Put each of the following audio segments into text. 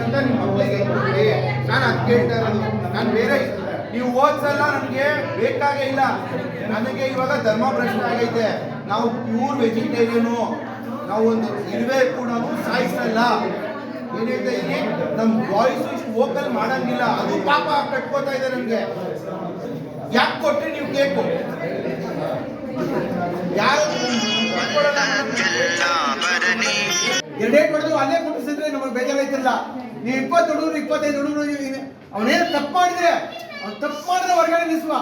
ಅಂತ ನಿಮ್ಮ ಮಕ್ಕಳಿಗೆ ನಾನು ಅದು ಕೇಳ್ತಾ ಇರೋದು. ನಾನು ಬೇರೆ ನೀವು ಓದ್ಸಲ್ಲ ನನಗೆ ಬೇಕಾಗೇ ಇಲ್ಲ. ನನಗೆ ಇವಾಗ ಧರ್ಮ ಪ್ರಶ್ನೆ ಆಗೈತೆ. ನಾವು ಪ್ಯೂರ್ ವೆಜಿಟೇರಿಯನು, ನಾವು ಒಂದು ಇರುವೆ ಕೂಡ ಸಾಯಿಸಲ್ಲ. ಏನ್ ಹೇಳ್ತಾ ಇದೀನಿ, ನಮ್ಮ ವಾಯ್ಸು ಇಷ್ಟು ವೋಕಲ್ ಮಾಡಂಗಿಲ್ಲ. ಅದು ಪಾಪ ಕಟ್ಕೋತಾ ಇದೆ ನನಗೆ. ಯಾಕೆ ಕೊಟ್ರಿ ನೀವು ಕೇಕು? ಯಾರು ಎರಡೇ ಕೊಡೋದು ಅಲ್ಲೇ ಕುಟ್ಟಿಸಿದ್ರೆ ನಮಗೆ ಬೇಜಾರೈತಿಲ್ಲ. ನೀವು 20 ಹುಡುಗರು 25 ಹುಡುಗರು ಅವನೇನು ತಪ್ಪು ಮಾಡಿದ್ರೆ ಹೊರಗಡೆ ನಿಲ್ಲಿಸುವ.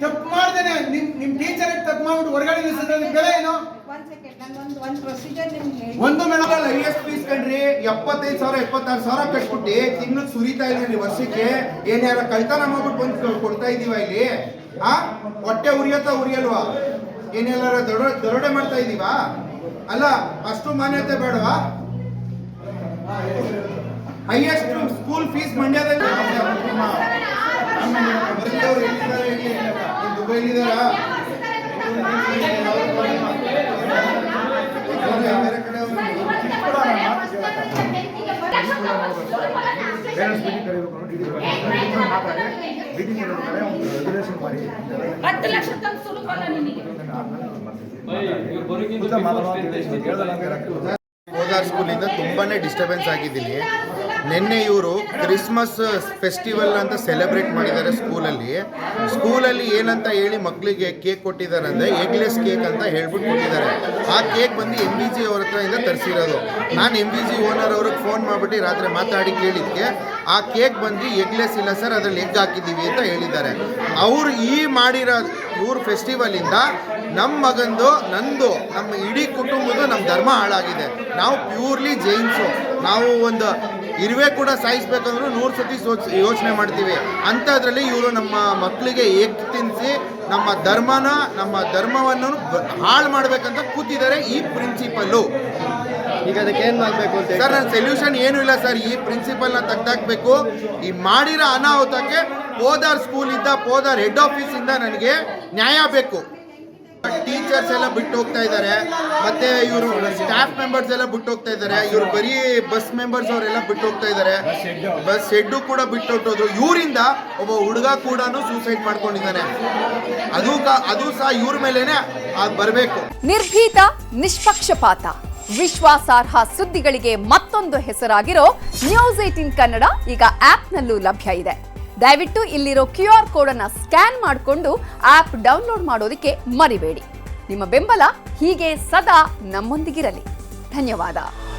ತಪ್ಪು ಮಾಡ್ದೇನೆ ನಿಮ್ ಟೀಚರ್ ತಪ್ಪು ಮಾಡ್ಬಿಟ್ಟು ಹೊರಗಡೆ ನಿಲ್ಲಿಸಿದ್ರೆ ಬೆಲೆ ಏನು? ಒಂದು ಮೇಡಮ್ ಹೈಯೆಸ್ಟ್ ಫೀಸ್ ಕಂಡ್ರಿ 75,000 76,000 ಕಟ್ಬಿಟ್ಟು ತಿಂಗಳು ಸುರಿತಾ ಇದ್ದೀವಿ ವರ್ಷಕ್ಕೆ. ಏನ್ಯಾರ ಕಳ್ತನ ಮಾಡ್ಬಿಟ್ಟು ಬಂದು ಕೊಡ್ತಾ ಇದೀವ ಇಲ್ಲಿ? ಹೊಟ್ಟೆ ಉರಿಯಲ್ವಾ? ಏನೆಲ್ಲಾರ ದರೋಡೆ ಮಾಡ್ತಾ ಇದೀವಾ? ಅಲ್ಲ, ಅಷ್ಟು ಮಾನ್ಯತೆ ಬೇಡವಾ? ಹೈಯೆಸ್ಟ್ ಸ್ಕೂಲ್ ಫೀಸ್ ಮಂಡ್ಯದಲ್ಲಿ ದುಬೈಲಿದಾರ ಹೋದಾರ್ ಸ್ಕೂಲಿಂದ ತುಂಬಾನೇ ಡಿಸ್ಟರ್ಬೆನ್ಸ್ ಆಗಿದ್ದೀನಿ. ನಿನ್ನೆ ಇವರು ಕ್ರಿಸ್ಮಸ್ ಫೆಸ್ಟಿವಲ್ ಅಂತ ಸೆಲೆಬ್ರೇಟ್ ಮಾಡಿದ್ದಾರೆ ಸ್ಕೂಲಲ್ಲಿ ಏನಂತ ಹೇಳಿ ಮಕ್ಕಳಿಗೆ ಕೇಕ್ ಕೊಟ್ಟಿದ್ದಾರೆ ಅಂದರೆ ಎಗ್ಲೆಸ್ ಕೇಕ್ ಅಂತ ಹೇಳ್ಬಿಟ್ಟು ಕೊಟ್ಟಿದ್ದಾರೆ. ಆ ಕೇಕ್ ಬಂದು MVG ಅವ್ರ ಹತ್ರದಿಂದ ತರಿಸಿರೋದು. ನಾನು MVG ಓನರ್ ಅವ್ರಿಗೆ ಫೋನ್ ಮಾಡಿಬಿಟ್ಟು ರಾತ್ರಿ ಮಾತಾಡಿ ಕೇಳಿದ್ದಕ್ಕೆ ಆ ಕೇಕ್ ಬಂದು ಎಗ್ಲೆಸ್ ಇಲ್ಲ ಸರ್, ಅದರಲ್ಲಿ ಎಗ್ ಹಾಕಿದ್ದೀವಿ ಅಂತ ಹೇಳಿದ್ದಾರೆ. ಅವರು ಮಾಡಿರೋ ಇವ್ರ ಫೆಸ್ಟಿವಲಿಂದ ನಮ್ಮ ಮಗಂದು, ನಂದು, ನಮ್ಮ ಇಡೀ ಕುಟುಂಬದ್ದು ನಮ್ಮ ಧರ್ಮ ಹಾಳಾಗಿದೆ. ನಾವು ಪ್ಯೂರ್ಲಿ ಜೈನ್ಸು. ನಾವು ಒಂದು ಇರುವೆ ಕೂಡ ಸಾಯಿಸ್ಬೇಕಂದ್ರೂ 100 ಸತಿ ಯೋಚನೆ ಮಾಡ್ತೀವಿ. ಅಂಥದ್ರಲ್ಲಿ ಇವರು ನಮ್ಮ ಮಕ್ಕಳಿಗೆ ಎಗ್ ತಿನ್ನಿಸಿ ನಮ್ಮ ಧರ್ಮವನ್ನು ಹಾಳು ಮಾಡ್ಬೇಕಂತ ಕೂತಿದ್ದಾರೆ. ಈ ಪ್ರಿನ್ಸಿಪಲ್ಲು ಈಗ ಅದಕ್ಕೆ ಏನು ಮಾಡಬೇಕು ಅಂತ ಸರ್? ನನ್ನ ಸೊಲ್ಯೂಷನ್ ಏನೂ ಇಲ್ಲ ಸರ್. ಈ ಪ್ರಿನ್ಸಿಪಲ್ನ ತೆಗ್ದಾಕಬೇಕು. ಈ ಮಾಡಿರೋ ಅನಾಹುತಕ್ಕೆ ಪೋದಾರ್ ಹೆಡ್ ಆಫೀಸಿಂದ ನನಗೆ ನ್ಯಾಯ ಬೇಕು. ಟೀಚರ್ಸ್ ಎಲ್ಲ ಬಿಟ್ಟು ಹೋಗ್ತಾ ಇದ್ದಾರೆ, ಮತ್ತೆ ಇವರು ಸ್ಟಾಫ್ ಮೆಂಬರ್ಸ್ ಎಲ್ಲ ಬಿಟ್ಟು ಹೋಗ್ತಾ ಇದ್ದಾರೆ. ಇವರು ಬರೀ ಬಸ್ ಮೆಂಬರ್ಸ್ ಅವರೆಲ್ಲ ಬಿಟ್ಟು ಹೋಗ್ತಾ ಇದ್ದಾರೆ. ಬಸ್ ಹೆಡ್ಡು ಕೂಡ ಬಿಟ್ಟು ಹೊಟ್ಟೋದ್ರು. ಇವರಿಂದ ಒಬ್ಬ ಹುಡುಗ ಕೂಡ ಸೂಸೈಡ್ ಮಾಡ್ಕೊಂಡಿದ್ದಾನೆ. ಅದು ಸಹ ಇವ್ರ ಮೇಲೇನೆ ಬರಬೇಕು. ನಿರ್ಭೀತ, ನಿಷ್ಪಕ್ಷಪಾತ, ವಿಶ್ವಾಸಾರ್ಹ ಸುದ್ದಿಗಳಿಗೆ ಮತ್ತೊಂದು ಹೆಸರಾಗಿರೋ ನ್ಯೂಸ್ 18 ಕನ್ನಡ ಈಗ ಆಪ್ನಲ್ಲೂ ಲಭ್ಯ ಇದೆ. ದಯವಿಟ್ಟು ಇಲ್ಲಿರೋ QR ಕೋಡ್ ಅನ್ನು ಸ್ಕ್ಯಾನ್ ಮಾಡಿಕೊಂಡು ಆಪ್ ಡೌನ್ಲೋಡ್ ಮಾಡೋದಕ್ಕೆ ಮರಿಬೇಡಿ. ನಿಮ್ಮ ಬೆಂಬಲ ಹೀಗೆ ಸದಾ ನಮ್ಮೊಂದಿಗಿರಲಿ. ಧನ್ಯವಾದ.